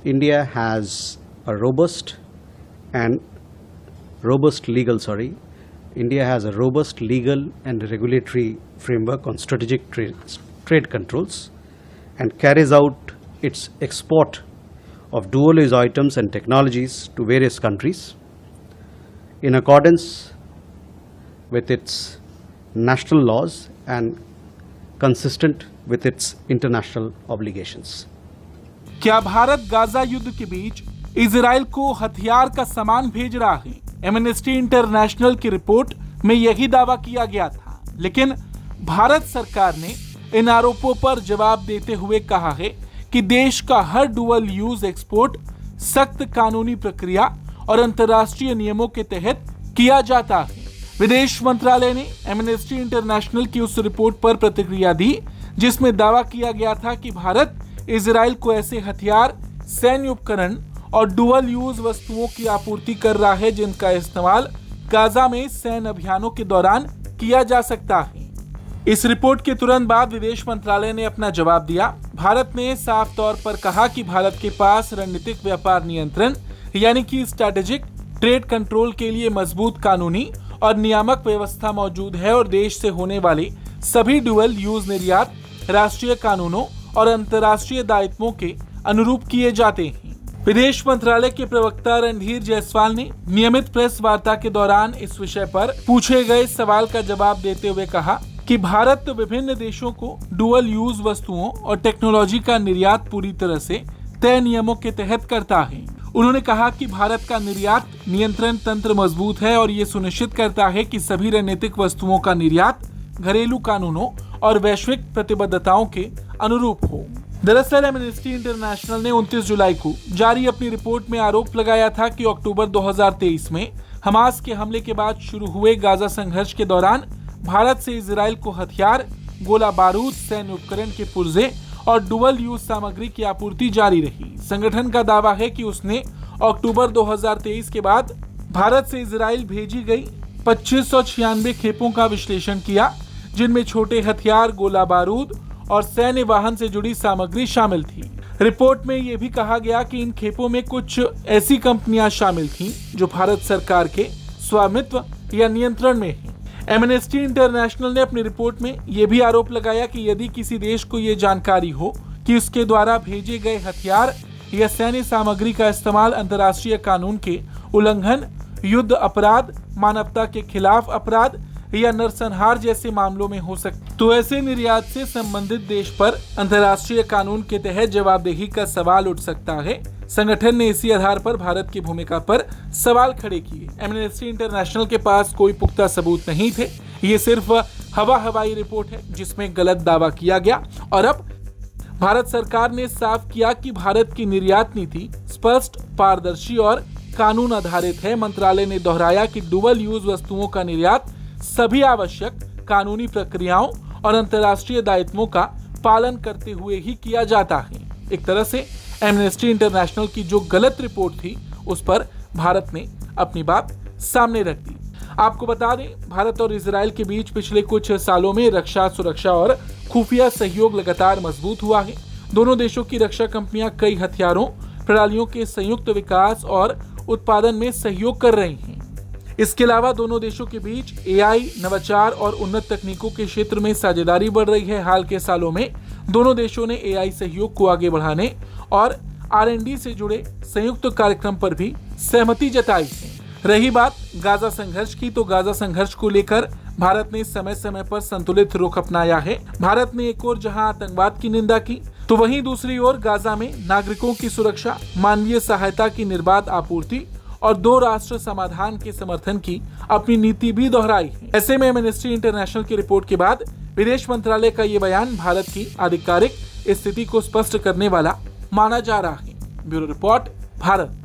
India has a robust legal and regulatory framework on strategic trade controls and carries out its export of dual-use items and technologies to various countries in accordance with its national laws and consistent with its international obligations. क्या Bharat Gaza युद्ध के बीच Israel को हथियार का सामान भेज रहा है? एमनेस्टी इंटरनेशनल की रिपोर्ट में यही दावा किया गया था, लेकिन भारत सरकार ने इन आरोपों पर जवाब देते हुए कहा है कि देश का हर डुअल यूज एक्सपोर्ट सख्त कानूनी प्रक्रिया और अंतर्राष्ट्रीय नियमों के तहत किया जाता है। विदेश मंत्रालय ने एमनेस्टी इंटरनेशनल की उस रिपोर्ट पर प्रतिक्रिया दी जिसमें दावा किया गया था कि भारत इजराइल को ऐसे हथियार, सैन्य उपकरण और डुअल यूज वस्तुओं की आपूर्ति कर रहा है जिनका इस्तेमाल गाजा में सैन्य अभियानों के दौरान किया जा सकता है। इस रिपोर्ट के तुरंत बाद विदेश मंत्रालय ने अपना जवाब दिया। भारत ने साफ तौर पर कहा कि भारत के पास रणनीतिक व्यापार नियंत्रण यानी कि स्ट्रैटेजिक ट्रेड कंट्रोल के लिए मजबूत कानूनी और नियामक व्यवस्था मौजूद है और देश से होने वाले सभी डुअल यूज निर्यात राष्ट्रीय कानूनों और अंतर्राष्ट्रीय दायित्वों के अनुरूप किए जाते हैं। विदेश मंत्रालय के प्रवक्ता रणधीर जायसवाल ने नियमित प्रेस वार्ता के दौरान इस विषय पर पूछे गए सवाल का जवाब देते हुए कहा कि भारत विभिन्न देशों को डुअल यूज वस्तुओं और टेक्नोलॉजी का निर्यात पूरी तरह से तय नियमों के तहत करता है। उन्होंने कहा कि भारत का निर्यात नियंत्रण तंत्र मजबूत है और ये सुनिश्चित करता है कि सभी रणनीतिक वस्तुओं का निर्यात घरेलू कानूनों और वैश्विक प्रतिबद्धताओं के अनुरूप हो। दरअसल एमनेस्टी इंटरनेशनल ने 29 जुलाई को जारी अपनी रिपोर्ट में आरोप लगाया था कि अक्टूबर 2023 में हमास के हमले के बाद शुरू हुए गाजा संघर्ष के दौरान भारत से इजराइल को हथियार, गोला बारूद, सैन्य उपकरण के पुर्जे और डुअल यूज सामग्री की आपूर्ति जारी रही। संगठन का दावा है कि उसने अक्टूबर 2023 के बाद भारत से इजराइल भेजी गई 2596 खेपों का विश्लेषण किया, जिनमें छोटे हथियार, गोला बारूद और सैन्य वाहन से जुड़ी सामग्री शामिल थी। रिपोर्ट में यह भी कहा गया कि इन खेपों में कुछ ऐसी कंपनियां शामिल थीं जो भारत सरकार के स्वामित्व या नियंत्रण में हैं। एमनेस्टी इंटरनेशनल ने अपनी रिपोर्ट में यह भी आरोप लगाया कि यदि किसी देश को यह जानकारी हो कि उसके द्वारा भेजे गए हथियार या सैन्य सामग्री का इस्तेमाल अंतर्राष्ट्रीय कानून के उल्लंघन, युद्ध अपराध, मानवता के खिलाफ अपराध या नरसंहार जैसे मामलों में हो सकता, तो ऐसे निर्यात से संबंधित देश पर अंतर्राष्ट्रीय कानून के तहत जवाबदेही का सवाल उठ सकता है। संगठन ने इसी आधार पर भारत की भूमिका पर सवाल खड़े किए। एमनेस्टी इंटरनेशनल के पास कोई पुख्ता सबूत नहीं थे, ये सिर्फ हवाई रिपोर्ट है जिसमें गलत दावा किया गया। और अब भारत सरकार ने साफ किया कि भारत की निर्यात नीति स्पष्ट, पारदर्शी और कानून आधारित है। मंत्रालय ने दोहराया कि डुअल यूज वस्तुओं का निर्यात सभी आवश्यक कानूनी प्रक्रियाओं और अंतर्राष्ट्रीय दायित्वों का पालन करते हुए ही किया जाता है। एक तरह से एमनेस्टी इंटरनेशनल की जो गलत रिपोर्ट थी उस पर भारत ने अपनी बात सामने रख दी। आपको बता दें, भारत और इजराइल के बीच पिछले कुछ सालों में रक्षा, सुरक्षा और खुफिया सहयोग लगातार मजबूत हुआ है। दोनों देशों की रक्षा कंपनियां कई हथियारों प्रणालियों के संयुक्त विकास और उत्पादन में सहयोग कर रही हैं। इसके अलावा दोनों देशों के बीच एआई, नवाचार और उन्नत तकनीकों के क्षेत्र में साझेदारी बढ़ रही है। हाल के सालों में दोनों देशों ने एआई सहयोग को आगे बढ़ाने और R&D से जुड़े संयुक्त कार्यक्रम पर भी सहमति जताई है। रही बात गाजा संघर्ष की, तो गाजा संघर्ष को लेकर भारत ने समय समय पर संतुलित रुख अपनाया है। भारत ने एक ओर जहां आतंकवाद की निंदा की, तो वहीं दूसरी ओर गाजा में नागरिकों की सुरक्षा, मानवीय सहायता की निर्बाध आपूर्ति और दो राष्ट्र समाधान के समर्थन की अपनी नीति भी दोहराई है। ऐसे में एमनेस्टी इंटरनेशनल की रिपोर्ट के बाद विदेश मंत्रालय का ये बयान भारत की आधिकारिक स्थिति को स्पष्ट करने वाला माना जा रहा है। Bureau report, Bharat.